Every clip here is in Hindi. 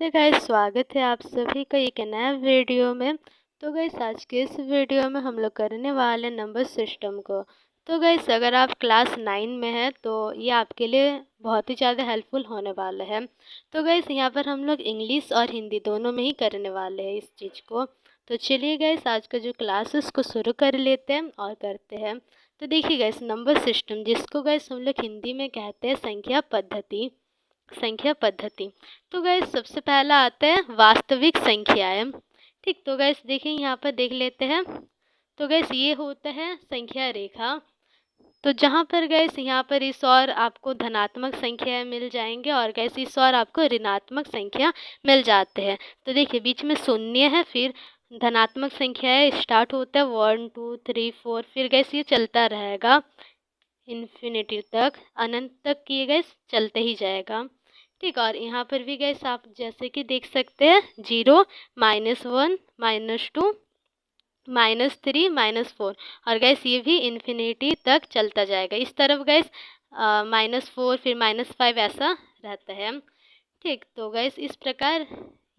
नमस्ते गाइस, स्वागत है आप सभी का एक नया वीडियो में। तो गाइस आज के इस वीडियो में हम लोग करने वाले नंबर सिस्टम को। तो गाइस अगर आप क्लास 9 में हैं तो ये आपके लिए बहुत ही ज़्यादा हेल्पफुल होने वाला है। तो गाइस यहाँ पर हम लोग इंग्लिश और हिंदी दोनों में ही करने वाले हैं इस चीज़ को। तो चलिए गाइस आज का जो क्लास है उसको शुरू कर लेते हैं और करते हैं। तो देखिए गाइस, नंबर सिस्टम जिसको गाइस हम लोग हिंदी में कहते हैं संख्या पद्धति। तो गैस सबसे पहला आता है वास्तविक संख्याएं। ठीक, तो गैस देखिए यहाँ पर देख लेते हैं। तो गैस ये होता है संख्या रेखा। तो जहाँ पर गैस यहाँ पर इस और आपको धनात्मक संख्याएं मिल जाएंगे और गैस इस और आपको ऋणात्मक संख्या मिल जाते हैं। तो देखिए बीच में शून्य है, फिर धनात्मक संख्याएं स्टार्ट होता है 1 2 3 4, फिर गैस ये चलता रहेगा इन्फिनिटी तक, अनंत तक ये गैस चलते ही जाएगा। ठीक, और यहाँ पर भी गैस आप जैसे कि देख सकते हैं 0 -1 -2 -3 -4, और गैस ये भी इन्फिनिटी तक चलता जाएगा। इस तरफ गैस -4 फिर -5 ऐसा रहता है। ठीक, तो गैस इस प्रकार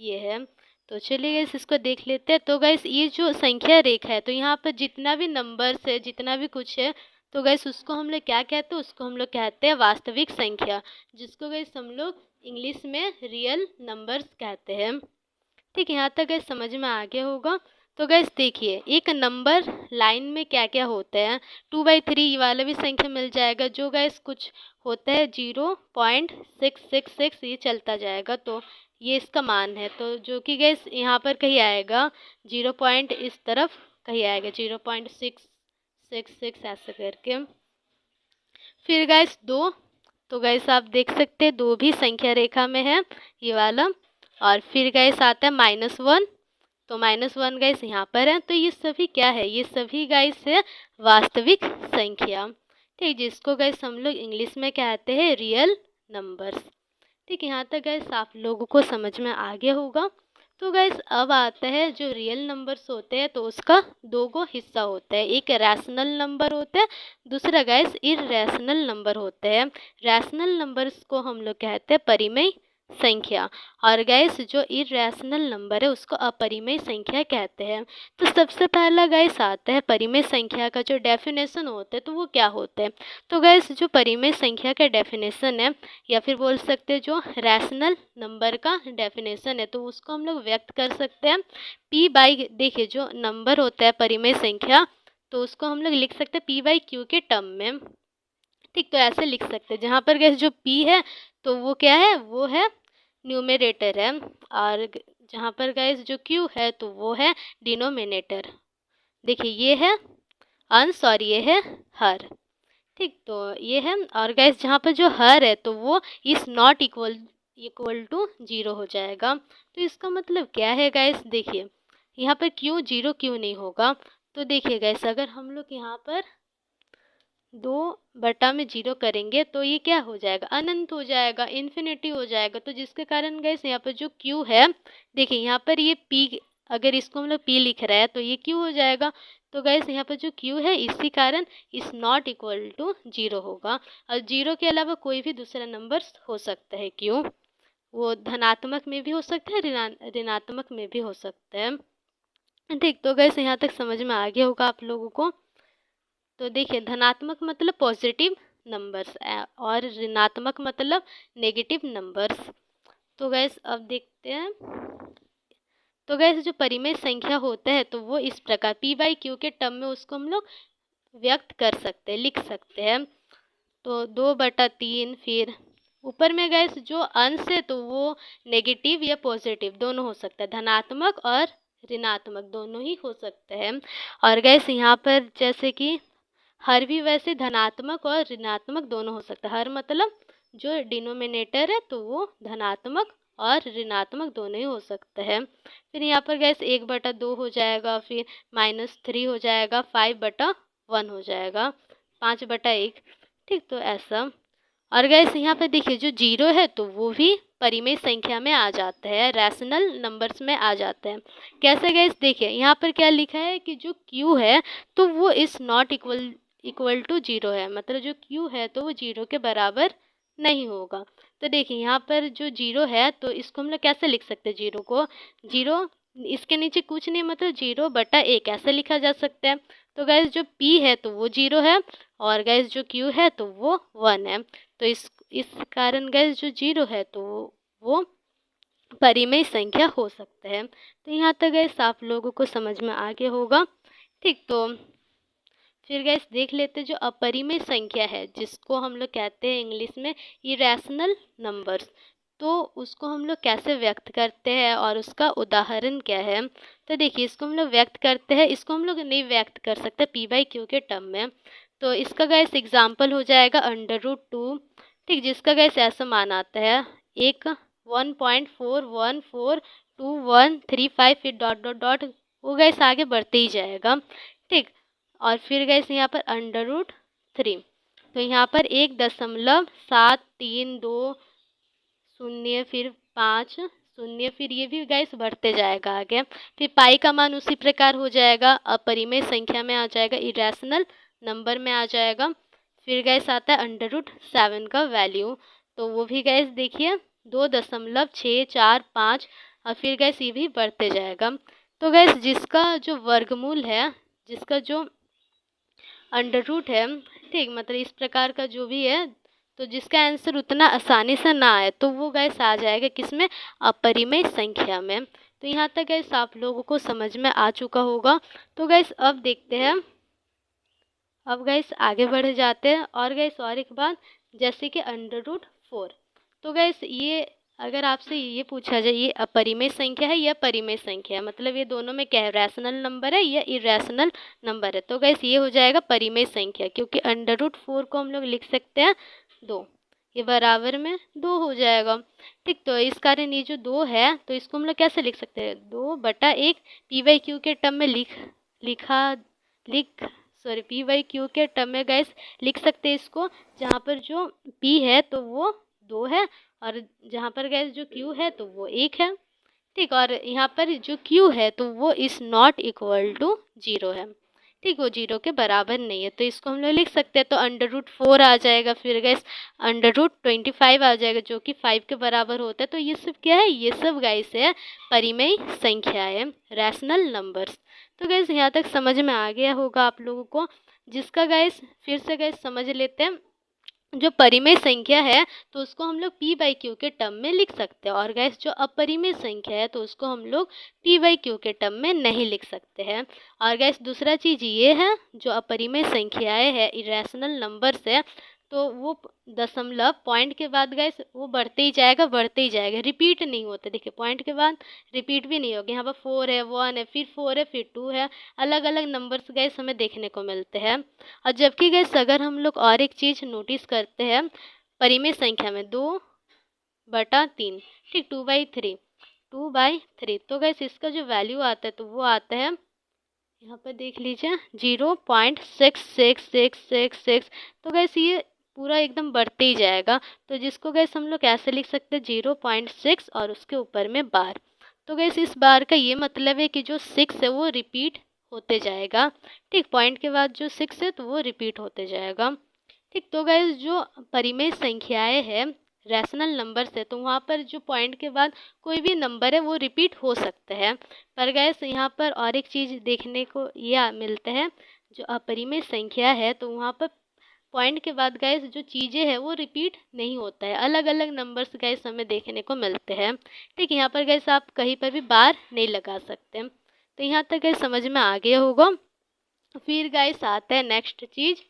ये है। तो चलिए गैस इसको देख लेते हैं। तो गैस ये जो संख्या रेखा है, तो यहाँ पर जितना भी नंबर्स है, जितना भी कुछ है, तो गैस उसको हम लोग क्या कहते हैं, उसको हम लोग कहते हैं वास्तविक संख्या, जिसको गैस हम लोग इंग्लिश में रियल नंबर्स कहते हैं। ठीक, यहाँ तक गैस समझ में आ गया होगा। तो गैस देखिए एक नंबर लाइन में क्या क्या होता है, 2/3 वाला भी संख्या मिल जाएगा, जो गैस कुछ होता है 0.666, ये चलता जाएगा। तो ये इसका मान है, तो जो कि गैस यहाँ पर कहीं आएगा 0 पॉइंट इस तरफ कहीं आएगा 0.666 ऐसा करके। फिर गैस 2, तो गैस आप देख सकते हैं 2 भी संख्या रेखा में है ये वाला। और फिर गैस आता है -1, तो -1 गैस यहाँ पर है। तो ये सभी क्या है, ये सभी गैस है वास्तविक संख्या। ठीक, जिसको गैस हम लोग इंग्लिश में कहते हैं रियल नंबर्स। ठीक, यहाँ तक गैस आप लोगों को समझ में आ गया होगा। तो गैस अब आता है जो रियल नंबर्स होते हैं, तो उसका 2 हिस्सा होता है, एक रैशनल नंबर होता है, दूसरा गैस इररेशनल नंबर होते हैं। रैशनल नंबर्स को हम लोग कहते हैं परिमेय संख्या, और गैस जो इररेशनल नंबर है उसको अपरिमेय संख्या कहते हैं। तो सबसे पहला गैस आता है परिमेय संख्या का जो डेफिनेशन होता है, तो वो क्या होता है। तो गैस जो परिमेय संख्या का डेफिनेशन है, या फिर बोल सकते हैं जो रैशनल नंबर का डेफिनेशन है, तो उसको हम लोग व्यक्त कर सकते हैं p/, देखिए जो नंबर होता है परिमेय संख्या, तो उसको हम लोग लिख सकते हैं p/q के टर्म में। ठीक, तो ऐसे लिख सकते हैं, जहाँ पर गैस जो p है तो वो क्या है, वो है न्यूमरेटर है, और जहाँ पर गैस जो q है तो वो है डिनोमिनेटर। देखिए ये है अंश और ये है हर। ठीक, तो ये है, और गैस जहाँ पर जो हर है तो वो इस नॉट इक्वल टू 0 हो जाएगा। तो इसका मतलब क्या है गैस, देखिए यहाँ पर क्यों 0 क्यों नहीं होगा। तो देखिए गैस अगर हम लोग यहाँ पर 2/0 करेंगे तो ये क्या हो जाएगा, अनंत हो जाएगा, इन्फिनिटी हो जाएगा। तो जिसके कारण गैस यहाँ पर जो q है, देखिए यहाँ पर ये p, अगर इसको हम लोग p लिख रहे हैं तो ये q हो जाएगा। तो गैस यहाँ पर जो q है इसी कारण इस नॉट इक्वल टू 0 होगा, और 0 के अलावा कोई भी दूसरा नंबर हो सकता है q, वो धनात्मक में भी हो सकता है, ऋणात्मक में भी हो सकता है। ठीक, तो गैस यहाँ तक समझ में आ गया होगा आप लोगों को। तो देखिए धनात्मक मतलब पॉजिटिव नंबर्स और ऋणात्मक मतलब नेगेटिव नंबर्स। तो गैस अब देखते हैं। तो गैस जो परिमेय संख्या होता है तो वो इस प्रकार p/q के टर्म में उसको हम लोग व्यक्त कर सकते हैं, लिख सकते हैं। तो 2/3, फिर ऊपर में गैस जो अंश है तो वो नेगेटिव या पॉजिटिव दोनों हो सकता है, धनात्मक और ऋणात्मक दोनों ही हो सकते हैं। और गैस यहाँ पर जैसे कि हर भी वैसे धनात्मक और ऋणात्मक दोनों हो सकता है। हर मतलब जो डिनोमिनेटर है तो वो धनात्मक और ऋणात्मक दोनों ही हो सकता है। फिर यहाँ पर गैस 1/2 हो जाएगा, फिर -3 हो जाएगा, 5/1 हो जाएगा, 5/1। ठीक, तो ऐसा। और गैस यहाँ पर देखिए जो 0 है तो वो भी परिमेय संख्या में आ जाता है, रैशनल नंबर्स में आ जाते हैं। कैसे गैस, देखिए यहाँ पर क्या लिखा है कि जो q है तो वो इस नॉट इक्वल टू 0 है, मतलब जो q है तो वो 0 के बराबर नहीं होगा। तो देखिए यहाँ पर जो जीरो है तो इसको हम लोग कैसे लिख सकते हैं, जीरो को, जीरो इसके नीचे कुछ नहीं, मतलब 0/1 ऐसे लिखा जा सकता है। तो गैस जो P है तो वो 0 है, और गैस जो Q है तो वो 1 है। तो इस कारण गैस जो 0 है तो वो परिमेय संख्या हो सकता है। तो यहाँ तक गैस आप लोगों को समझ में आ गया होगा। ठीक, तो फिर गैस देख लेते जो अपरिमेय संख्या है, जिसको हम लोग कहते हैं इंग्लिश में इरेशनल नंबर्स, तो उसको हम लोग कैसे व्यक्त करते हैं और उसका उदाहरण क्या है। तो देखिए इसको हम लोग व्यक्त करते हैं, इसको हम लोग नहीं व्यक्त कर सकते P/Q के टर्म में। तो इसका गैस एग्जाम्पल हो जाएगा √2। ठीक, जिसका गैस ऐसा मान आता है एक 1.4142135 फिर डॉट डॉट डॉट, वो गैस आगे बढ़ते ही जाएगा। ठीक, और फिर गैस यहाँ पर √3, तो यहाँ पर 1.732 फिर 5 फिर ये भी गैस बढ़ते जाएगा आगे। फिर पाई का मान उसी प्रकार हो जाएगा, अपरिमेय संख्या में आ जाएगा, इरेशनल नंबर में आ जाएगा। फिर गैस आता है √7 का वैल्यू, तो वो भी गैस देखिए 2.645, और फिर गैस ये भी बढ़ते जाएगा। तो गैस जिसका जो वर्गमूल है, जिसका जो अंडर रूट है, ठीक, मतलब इस प्रकार का जो भी है, तो जिसका आंसर उतना आसानी से ना आए तो वो गैस आ जाएगा किसमें, अपरिमेय संख्या में। तो यहाँ तक गैस आप लोगों को समझ में आ चुका होगा। तो गैस अब देखते हैं, अब गैस आगे बढ़ जाते हैं, और गैस और एक बात, जैसे कि √4, तो गैस ये अगर आपसे ये पूछा जाए ये अपरिमेय संख्या है या परिमेय संख्या है, मतलब ये दोनों में क्या है, रैशनल नंबर है या इरेशनल नंबर है, तो गैस ये हो जाएगा परिमेय संख्या, क्योंकि √4 को हम लोग लिख सकते हैं 2, ये बराबर में 2 हो जाएगा। ठीक, तो इस कारण ये जो 2 है तो इसको हम लोग कैसे लिख सकते हैं, 2/1 P/Q के टर्म में P/Q के टर्म में गैस लिख सकते हैं इसको, जहाँ पर जो P है तो वो 2 है, और जहाँ पर गैस जो Q है तो वो 1 है। ठीक, और यहाँ पर जो Q है तो वो इज़ नॉट इक्वल टू 0 है। ठीक, वो 0 के बराबर नहीं है, तो इसको हम लोग लिख सकते हैं, तो √4 आ जाएगा, फिर गैस √25 आ जाएगा, जो कि 5 के बराबर होता है। तो ये सब क्या है, ये सब गैस है परिमेय संख्या है, रैशनल नंबर्स। तो गैस यहाँ तक समझ में आ गया होगा आप लोगों को, जिसका गैस फिर से गैस समझ लेते हैं। जो परिमेय संख्या है तो उसको हम लोग P/Q के टर्म में लिख सकते हैं, और गैस जो अपरिमेय संख्या है तो उसको हम लोग P/Q के टर्म में नहीं लिख सकते हैं। और गैस दूसरा चीज़ ये है, जो अपरिमेय संख्याएं है, इरेशनल नंबर्स है, तो वो दशमलव पॉइंट के बाद गैस वो बढ़ते ही जाएगा, रिपीट नहीं होता। देखिए पॉइंट के बाद रिपीट भी नहीं होगा, यहाँ पर 4 है, 1 है, फिर 4 है, फिर 2 है, अलग अलग नंबर्स गैस हमें देखने को मिलते हैं। और जबकि गैस अगर हम लोग और एक चीज़ नोटिस करते हैं परिमेय संख्या में, 2/3, ठीक, 2/3, तो गैस इसका जो वैल्यू आता है तो वो आता है, यहाँ पर देख लीजिए 0.66666। तो गैस ये पूरा एकदम बढ़ते ही जाएगा, तो जिसको गैस हम लोग ऐसे लिख सकते हैं 0.6 और उसके ऊपर में बार। तो गैस इस बार का ये मतलब है कि जो 6 है वो रिपीट होते जाएगा। ठीक, पॉइंट के बाद जो 6 है तो वो रिपीट होते जाएगा। ठीक, तो गैस जो परिमेय संख्याएं हैं, रैशनल नंबर से, तो वहाँ पर जो पॉइंट के बाद कोई भी नंबर है वो रिपीट हो सकता है। पर गैस यहाँ पर और एक चीज़ देखने को यह मिलता है, जो अपरिमेय संख्या है तो वहाँ पर पॉइंट के बाद गैस जो चीज़ें हैं वो रिपीट नहीं होता है, अलग अलग नंबर्स गैस हमें देखने को मिलते हैं। ठीक, यहाँ पर गैस आप कहीं पर भी बार नहीं लगा सकते। तो यहाँ तक गैस समझ में आ गया होगा। फिर गैस आता है नेक्स्ट चीज़,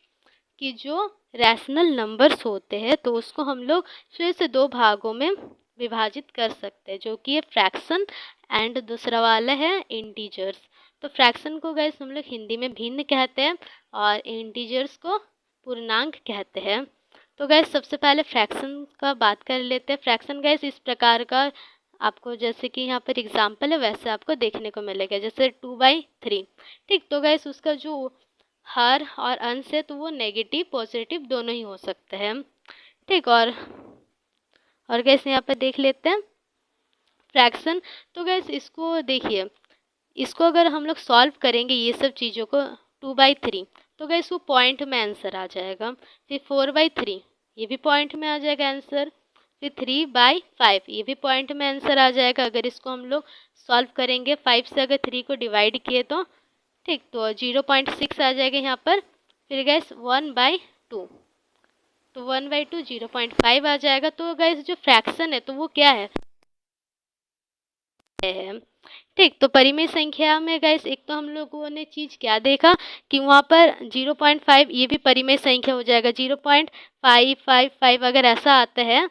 कि जो रैशनल नंबर्स होते हैं तो उसको हम लोग फिर से 2 भागों में विभाजित कर सकते हैं, जो कि है फ्रैक्शन एंड दूसरा वाला है इंटीजर्स। तो फ्रैक्शन को गैस हम लोग हिंदी में भिन्न कहते हैं, और इंटीजर्स को पूर्णांक कहते हैं। तो गैस सबसे पहले फ्रैक्शन का बात कर लेते हैं। फ्रैक्शन गैस इस प्रकार का आपको, जैसे कि यहाँ पर एग्जाम्पल है वैसे आपको देखने को मिलेगा, जैसे 2/3। ठीक, तो गैस उसका जो हर और अंश है तो वो नेगेटिव पॉजिटिव दोनों ही हो सकते हैं। ठीक, और गैस यहाँ पर देख लेते हैं फ्रैक्शन। तो गैस इसको देखिए, इसको अगर हम लोग सॉल्व करेंगे ये सब चीज़ों को, 2/3, तो गैस वो पॉइंट में आंसर आ जाएगा। फिर 4/3, ये भी पॉइंट में आ जाएगा आंसर। फिर 3/5 ये भी पॉइंट में आंसर आ जाएगा अगर इसको हम लोग सॉल्व करेंगे। 5 से अगर 3 को डिवाइड किए तो ठीक, तो 0.6 आ जाएगा यहाँ पर। फिर गैस 1/2, तो 1/2 0.5 आ जाएगा। तो गैस जो फ्रैक्शन है तो वो क्या है ठीक। तो परिमेय संख्या में गैस एक तो हम लोगों ने चीज़ क्या देखा कि वहाँ पर 0.5 ये भी परिमेय संख्या हो जाएगा। 0.555 अगर ऐसा आता है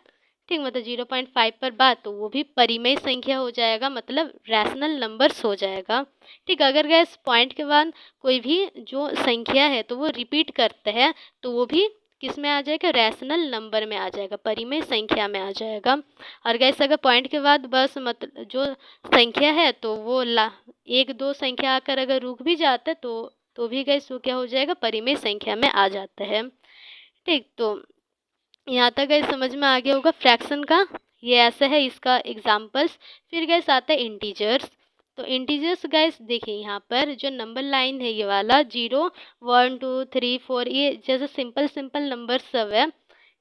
ठीक, मतलब 0.5 पर बात, तो वो भी परिमेय संख्या हो जाएगा, मतलब रैशनल नंबर्स हो जाएगा ठीक। अगर गैस पॉइंट के बाद कोई भी जो संख्या है तो वो रिपीट करता है तो वो भी किस में आ जाएगा, रैशनल नंबर में आ जाएगा, परिमेय संख्या में आ जाएगा। और गैस अगर पॉइंट के बाद बस मतलब जो संख्या है तो वो 1-2 संख्या आकर अगर रुक भी जाता है तो भी गैस वो क्या हो जाएगा, परिमेय संख्या में आ जाता है ठीक। तो यहाँ तक गैस समझ में आ गया होगा फ्रैक्शन का, ये ऐसा है इसका एग्जाम्पल्स। फिर गैस आता है इंटीजर्स। तो इंटीजर्स गैस देखिए यहाँ पर जो नंबर लाइन है ये वाला 0 1 2 3 4 ये जैसे सिंपल नंबर सब है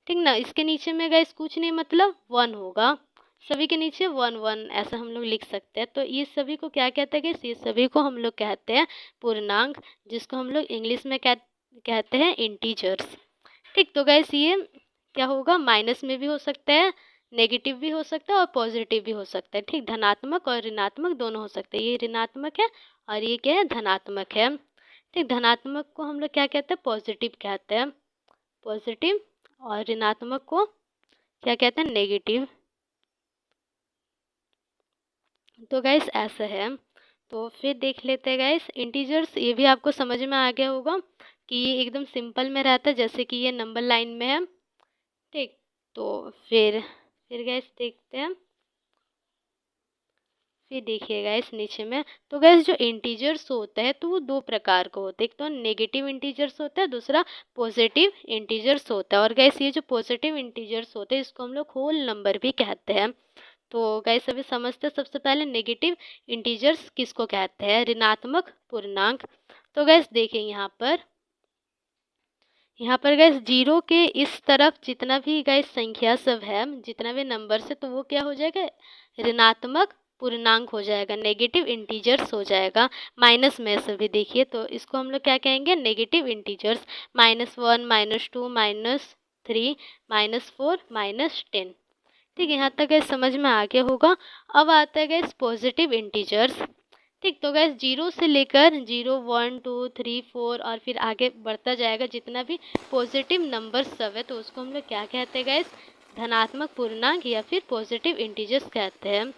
ठीक ना। इसके नीचे में गैस कुछ नहीं, मतलब 1 होगा, सभी के नीचे 1 1 ऐसा हम लोग लिख सकते हैं। तो ये सभी को क्या कहते हैं गैस, ये सभी को हम लोग कहते हैं पूर्णांक, जिसको हम लोग इंग्लिश में कहते हैं इंटीजर्स ठीक। तो गैस ये क्या होगा, माइनस में भी हो सकता है, नेगेटिव भी हो सकता है और पॉजिटिव भी हो सकता है ठीक। धनात्मक और ऋणात्मक दोनों हो सकते हैं। ये ऋणात्मक है और ये क्या है, धनात्मक है ठीक। धनात्मक को हम लोग क्या कहते हैं, पॉजिटिव कहते हैं, पॉजिटिव, और ऋणात्मक को क्या कहते हैं, नेगेटिव। तो गैस ऐसा है। तो फिर देख लेते हैं गैस इंटीजर्स, ये भी आपको समझ में आ गया होगा कि ये एकदम सिंपल में रहता है, जैसे कि ये नंबर लाइन में है ठीक। तो फिर गैस देखते हैं, फिर देखिएगा इस नीचे में। तो गैस जो इंटीजर्स होता है तो वो दो प्रकार का होता है, एक तो नेगेटिव इंटीजर्स होता है, दूसरा पॉजिटिव इंटीजर्स होता है। और गैस ये जो पॉजिटिव इंटीजर्स होते हैं इसको हम लोग होल नंबर भी कहते हैं। तो गैस अभी समझते हैं सबसे पहले नेगेटिव इंटीजर्स किसको कहते हैं, ऋणात्मक पूर्णांक। तो गैस देखिए यहाँ पर गैस 0 के इस तरफ जितना भी गैस संख्या सब है, जितना भी नंबर है, तो वो क्या हो जाएगा, ऋणात्मक पूर्णांक हो जाएगा, नेगेटिव इंटीजर्स हो जाएगा। माइनस में से भी देखिए तो इसको हम लोग क्या कहेंगे, नेगेटिव इंटीजर्स। -1 -2 -3 -4 -10 ठीक है। यहाँ तक गैस समझ में आ गया होगा। अब आता है गैस पॉजिटिव इंटीजर्स ठीक। तो गैस 0 से लेकर 0 1 2 3 4 और फिर आगे बढ़ता जाएगा जितना भी पॉजिटिव नंबर सब है, तो उसको हम लोग क्या कहते हैं गैस, धनात्मक पूर्णांक या फिर पॉजिटिव इंटीजर्स कहते हैं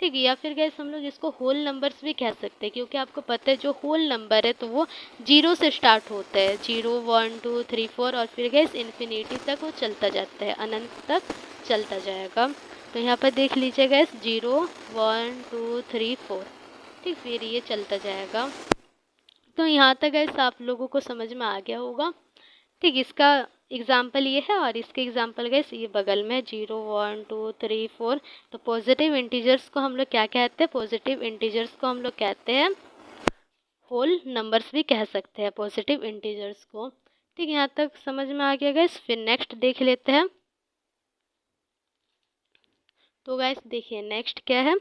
ठीक। या फिर गैस हम लोग इसको होल नंबर्स भी कह सकते हैं, क्योंकि आपको पता है जो होल नंबर है तो वो 0 से स्टार्ट होता है, 0 1 2 3 4 और फिर गैस इन्फिनिटी तक वो चलता जाता है, अनंत तक चलता जाएगा। तो यहाँ पर देख लीजिए गैस 0 1 2 3 4 ठीक, फिर ये चलता जाएगा। तो यहाँ तक गैस आप लोगों को समझ में आ गया होगा ठीक। इसका एग्जाम्पल ये है और इसके एग्जाम्पल गैस ये बगल में 0 1 2 3 4। तो पॉजिटिव इंटीजर्स को हम लोग क्या कहते हैं, पॉजिटिव इंटीजर्स को हम लोग कहते हैं होल नंबर्स भी कह सकते हैं पॉजिटिव इंटीजर्स को ठीक। यहाँ तक समझ में आ गया गैस। फिर नेक्स्ट देख लेते हैं। तो गैस देखिए नेक्स्ट क्या है,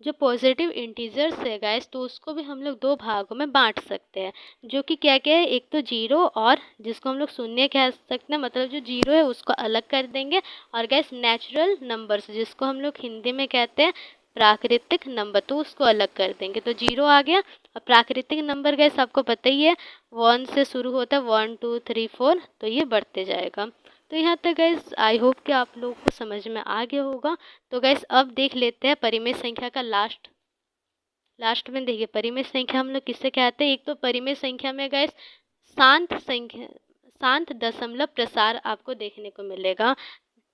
जो पॉजिटिव इंटीजर्स है गैस तो उसको भी हम लोग दो भागों में बांट सकते हैं, जो कि क्या क्या है, एक तो 0 और जिसको हम लोग शून्य कह सकते हैं, मतलब जो 0 है उसको अलग कर देंगे, और गैस नेचुरल नंबर्स जिसको हम लोग हिंदी में कहते हैं प्राकृतिक नंबर, तो उसको अलग कर देंगे। तो 0 आ गया। और प्राकृतिक नंबर गैस आपको पता ही है 1 से शुरू होता है, 1 2 3 4, तो ये बढ़ते जाएगा। तो यहाँ तक गैस आई होप कि आप लोगों को समझ में आ गया होगा। तो गैस अब देख लेते हैं परिमेय संख्या का लास्ट में देखिए परिमेय संख्या हम लोग किससे कहते हैं। एक तो परिमेय संख्या में गैस शांत दशमलव प्रसार आपको देखने को मिलेगा,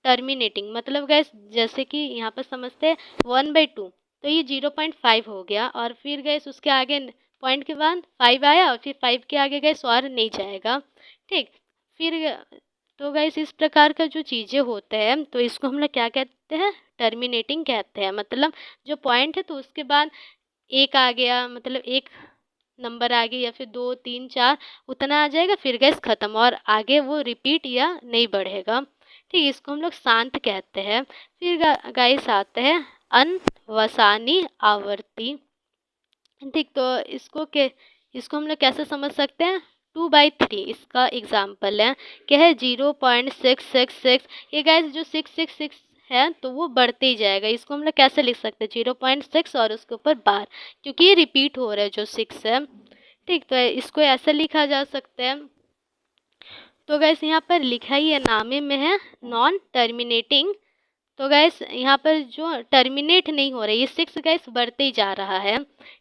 टर्मिनेटिंग, मतलब गैस जैसे कि यहाँ पर समझते हैं 1/2, तो ये 0.5 हो गया, और फिर गैस उसके आगे पॉइंट के बाद 5 आया और फिर 5 के आगे गैस और नहीं जाएगा ठीक। फिर तो गैस इस प्रकार का जो चीज़ें होते हैं तो इसको हम लोग क्या कहते हैं, टर्मिनेटिंग कहते हैं। मतलब जो पॉइंट है तो उसके बाद एक आ गया, मतलब एक नंबर आगे या फिर 2 3 4 उतना आ जाएगा, फिर गैस ख़त्म, और आगे वो रिपीट या नहीं बढ़ेगा। ठीक, इसको हम लोग शांत कहते हैं। फिर गाइस आते हैं अनवसानी आवर्ती। ठीक, तो इसको हम लोग कैसे समझ सकते हैं? 2/3 इसका एग्जाम्पल है, क्या है? 0.666। ये गाइस जो 666 है तो वो बढ़ते ही जाएगा। इसको हम लोग कैसे लिख सकते हैं? 0.6 और उसके ऊपर बार, क्योंकि ये रिपीट हो रहा है जो 6 है। ठीक, तो इसको ऐसे लिखा जा सकता है। तो गैस यहाँ पर लिखा ही है, नामे में है नॉन टर्मिनेटिंग। तो गैस यहाँ पर जो टर्मिनेट नहीं हो रहा है, ये 6 गैस बढ़ते ही जा रहा है।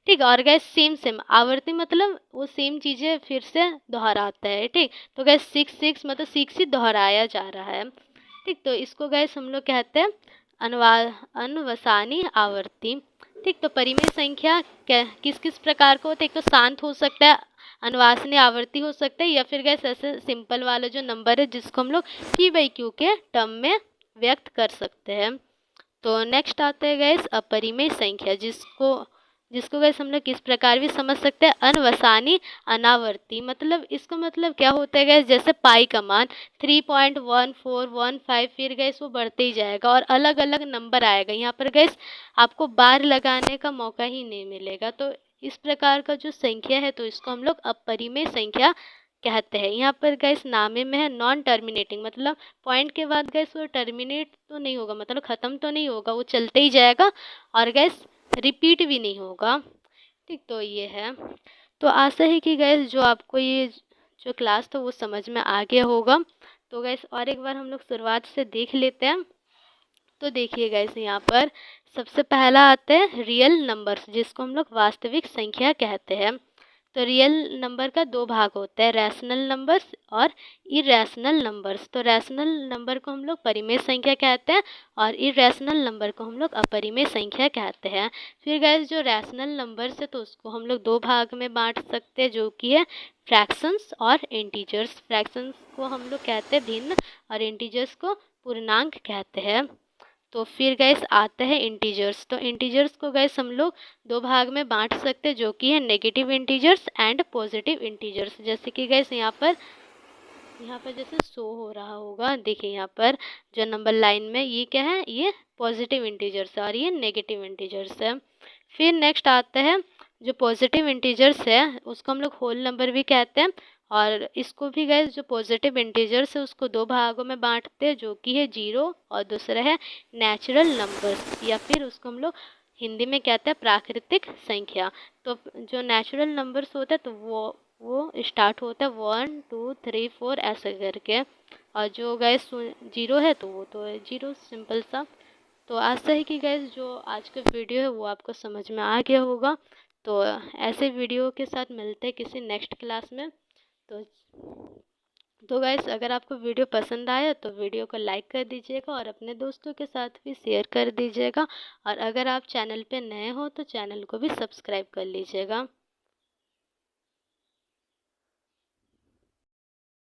ठीक, और गैस सेम सेम आवर्ती मतलब वो सेम चीज़ें फिर से दोहराता है। ठीक, तो गैस 6 मतलब 6 ही दोहराया जा रहा है। ठीक, तो इसको गैस हम लोग कहते हैं अनवसानी आवर्ती। ठीक, तो परिमेय संख्या किस किस प्रकार का होता है? एक तो शांत हो सकता है, अनवासनीय आवर्ती हो सकता है, या फिर गैस ऐसे सिंपल वाला जो नंबर है जिसको हम लोग P/Q के टर्म में व्यक्त कर सकते हैं। तो नेक्स्ट आता है गैस अपरिमेय संख्या, जिसको गैस हम लोग किस प्रकार भी समझ सकते हैं? अनवसानी अनावर्ती। मतलब इसका मतलब क्या होता है गैस? जैसे पाई का मान 3.1415, फिर गैस वो बढ़ते ही जाएगा और अलग अलग नंबर आएगा। यहाँ पर गैस आपको बार लगाने का मौका ही नहीं मिलेगा। तो इस प्रकार का जो संख्या है तो इसको हम लोग अपरिमेय संख्या कहते हैं। यहाँ पर गैस नामे में है नॉन टर्मिनेटिंग, मतलब पॉइंट के बाद गैस वो टर्मिनेट तो नहीं होगा, मतलब ख़त्म तो नहीं होगा, वो चलते ही जाएगा और गैस रिपीट भी नहीं होगा। ठीक, तो ये है। तो आशा है कि गैस जो आपको ये जो क्लास था वो समझ में आ गया होगा। तो गैस और एक बार हम लोग शुरुआत से देख लेते हैं। तो देखिए गैस यहाँ पर सबसे पहला आता है रियल नंबर्स, जिसको हम लोग वास्तविक संख्या कहते हैं। तो रियल नंबर का 2 भाग होता है, रैशनल नंबर्स और इरेशनल नंबर्स। तो रैशनल नंबर को हम लोग परिमेय संख्या कहते हैं और इरेशनल नंबर को हम लोग अपरिमेय संख्या कहते हैं। फिर गैस जो रैशनल नंबर्स है तो उसको हम लोग 2 भाग में बांट सकते हैं, जो कि है फ्रैक्शंस और इंटीजर्स। फ्रैक्शंस को हम लोग कहते हैं भिन्न और इंटीजर्स को पूर्णांक कहते हैं। तो फिर गैस आता है इंटीजर्स। तो इंटीजर्स को गैस हम लोग 2 भाग में बांट सकते हैं, जो कि है negative integers and positive integers. जैसे कि गैस यहाँ पर जैसे शो हो रहा होगा, देखिए यहाँ पर जो नंबर लाइन में ये क्या है? ये पॉजिटिव इंटीजर्स है और ये नेगेटिव इंटीजर्स है। फिर नेक्स्ट आता है जो पॉजिटिव इंटीजर्स है उसको हम लोग होल नंबर भी कहते हैं, और इसको भी गैस जो पॉजिटिव इंटीजर्स है उसको 2 भागों में बांटते हैं, जो कि है 0 और दूसरा है नेचुरल नंबर्स, या फिर उसको हम लोग हिंदी में कहते हैं प्राकृतिक संख्या। तो जो नेचुरल नंबर्स होता है तो वो स्टार्ट होता है 1 2 3 4 ऐसे करके, और जो गैस 0 है तो वो तो है 0, सिंपल सा। तो आशा है कि गैस जो आज का वीडियो है वो आपको समझ में आ गया होगा। तो ऐसे वीडियो के साथ मिलते हैं किसी नेक्स्ट क्लास में। तो गैस अगर आपको वीडियो पसंद आया तो वीडियो को लाइक कर दीजिएगा और अपने दोस्तों के साथ भी शेयर कर दीजिएगा, और अगर आप चैनल पे नए हो तो चैनल को भी सब्सक्राइब कर लीजिएगा।